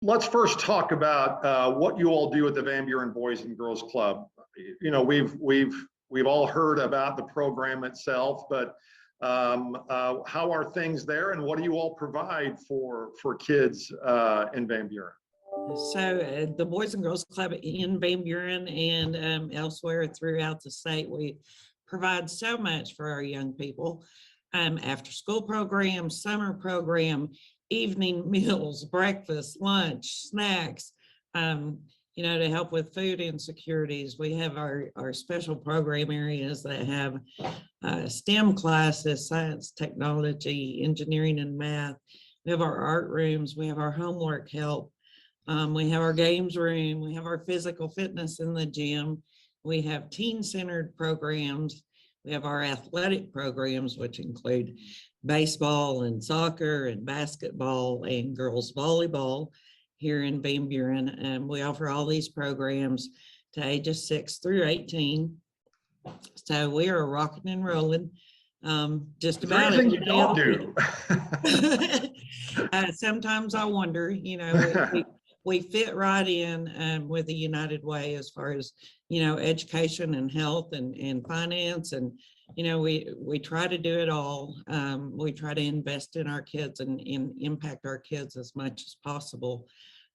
Let's first talk about what you all do at the Van Buren Boys and Girls Club. You know, we've all heard about the program itself, but how are things there, and what do you all provide for kids in Van Buren? So the Boys and Girls Club in Van Buren and elsewhere throughout the state, we provide so much for our young people. After school programs, summer program, evening meals, breakfast, lunch, snacks, you know, to help with food insecurities. We have our special program areas that have STEM classes, science, technology, engineering, and math. We have our art rooms, we have our homework help. We have our games room, we have our physical fitness in the gym. We have teen-centered programs. We have our athletic programs, which include baseball and soccer and basketball and girls volleyball here in Van Buren. We offer all these programs to ages 6 through 18. So we are rocking and rolling. Just about every day. Y'all do. Sometimes I wonder, you know, we fit right in with the United Way as far as, you know, education and health and finance. And, you know, we try to do it all. We try to invest in our kids and impact our kids as much as possible.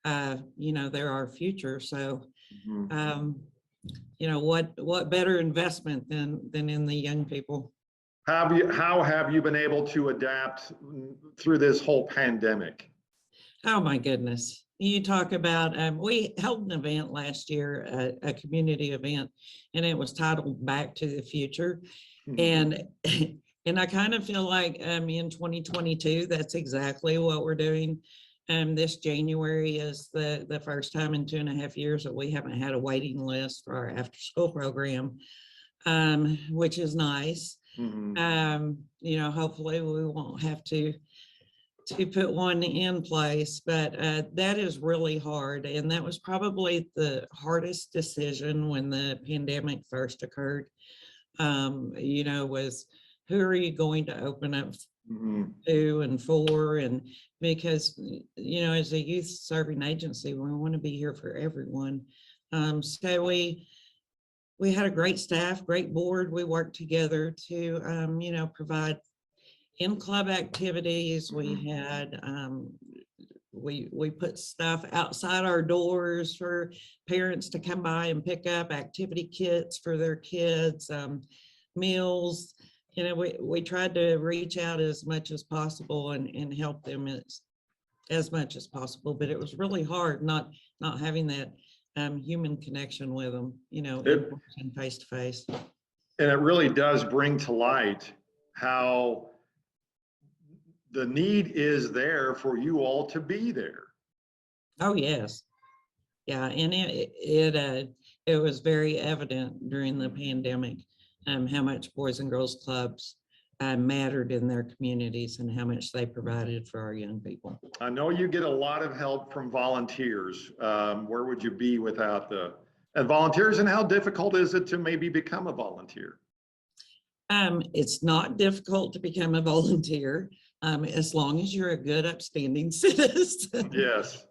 You know, they're our future. So, you know, what better investment than in the young people? How have you been able to adapt through this whole pandemic? Oh my goodness. You talk about, we held an event last year, a community event, and it was titled Back to the Future. And I kind of feel like in 2022, that's exactly what we're doing. This January is the first time in 2.5 years that we haven't had a waiting list for our after school program, which is nice. You know, hopefully we won't have to put one in place, but that is really hard. And that was probably the hardest decision when the pandemic first occurred, you know, was who are you going to open up to and for? And because, you know, as a youth serving agency, we want to be here for everyone. So we had a great staff, great board. We worked together to, you know, provide in-club activities. We had, we put stuff outside our doors for parents to come by and pick up activity kits for their kids, meals. You know, we tried to reach out as much as possible and help them as much as possible, but it was really hard not having that human connection with them, you know, in face to face. And it really does bring to light how the need is there for you all to be there. Oh yes, yeah, and it was very evident during the pandemic how much Boys and Girls Clubs mattered in their communities and how much they provided for our young people. I know you get a lot of help from volunteers. Where would you be without the volunteers, and how difficult is it to maybe become a volunteer? It's not difficult to become a volunteer. As long as you're a good, upstanding citizen. Yes.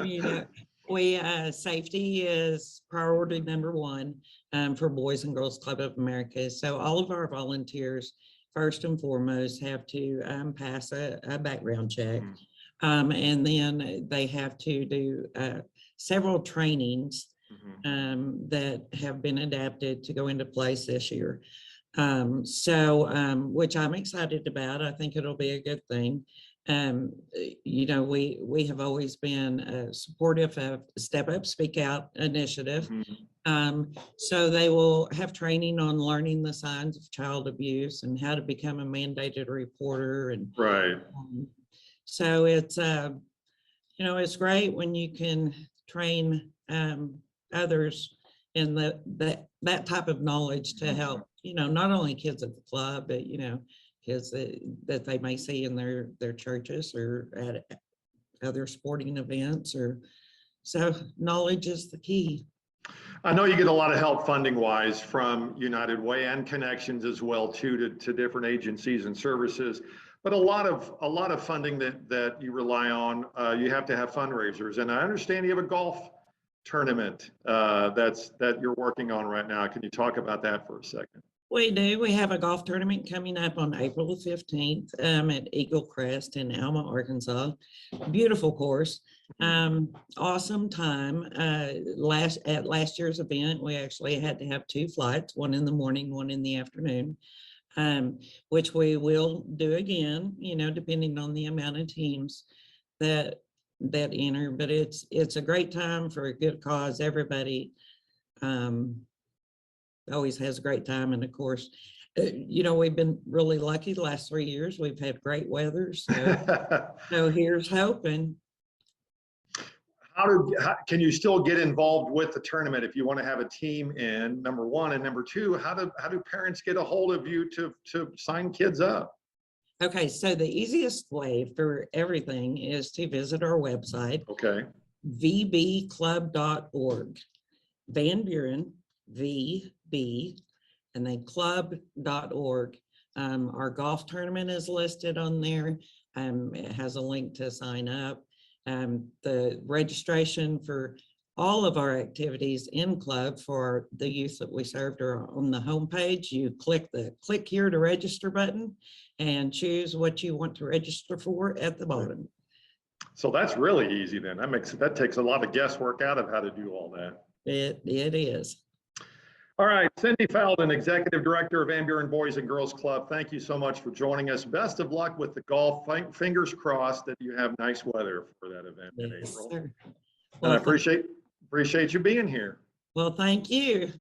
You know, safety is priority number one for Boys and Girls Club of America. So all of our volunteers, first and foremost, have to pass a background check. And then they have to do several trainings that have been adapted to go into place this year. Which I'm excited about. I think it'll be a good thing. You know, we have always been supportive of Step Up, Speak Out initiative. So they will have training on learning the signs of child abuse and how to become a mandated reporter. And so it's, you know, it's great when you can train others in that type of knowledge to help, you know, not only kids at the club, but, you know, kids that they may see in their churches or at other sporting events. Or so knowledge is the key. I know you get a lot of help funding wise from United Way and connections as well too to different agencies and services. But a lot of funding that you rely on, you have to have fundraisers. And I understand you have a golf tournament that you're working on right now. Can you talk about that for a second? We do. We have a golf tournament coming up on April the 15th at Eagle Crest in Alma, Arkansas. Beautiful course. Awesome time. At last year's event, we actually had to have 2 flights, one in the morning, one in the afternoon, which we will do again, you know, depending on the amount of teams that enter. But it's a great time for a good cause. Everybody always has a great time. And of course, you know, we've been really lucky the last 3 years. We've had great weather. So here's hoping. Can you still get involved with the tournament if you want to have a team in, number one, and number two, how do parents get a hold of you to sign kids up? Okay, so the easiest way for everything is to visit our website. Okay. vbclub.org. Van Buren, VB, and then club.org. Our golf tournament is listed on there. It has a link to sign up. The registration for all of our activities in club for the youth that we served are on the homepage. You click the click here to register button and choose what you want to register for at the bottom. So that's really easy then. That takes a lot of guesswork out of how to do all that. It is. All right, Cindy Faldon, Executive Director of Van Buren Boys and Girls Club. Thank you so much for joining us. Best of luck with the golf. Fingers crossed that you have nice weather for that event in Yes, April. sir. And I appreciate you being here. Well, thank you.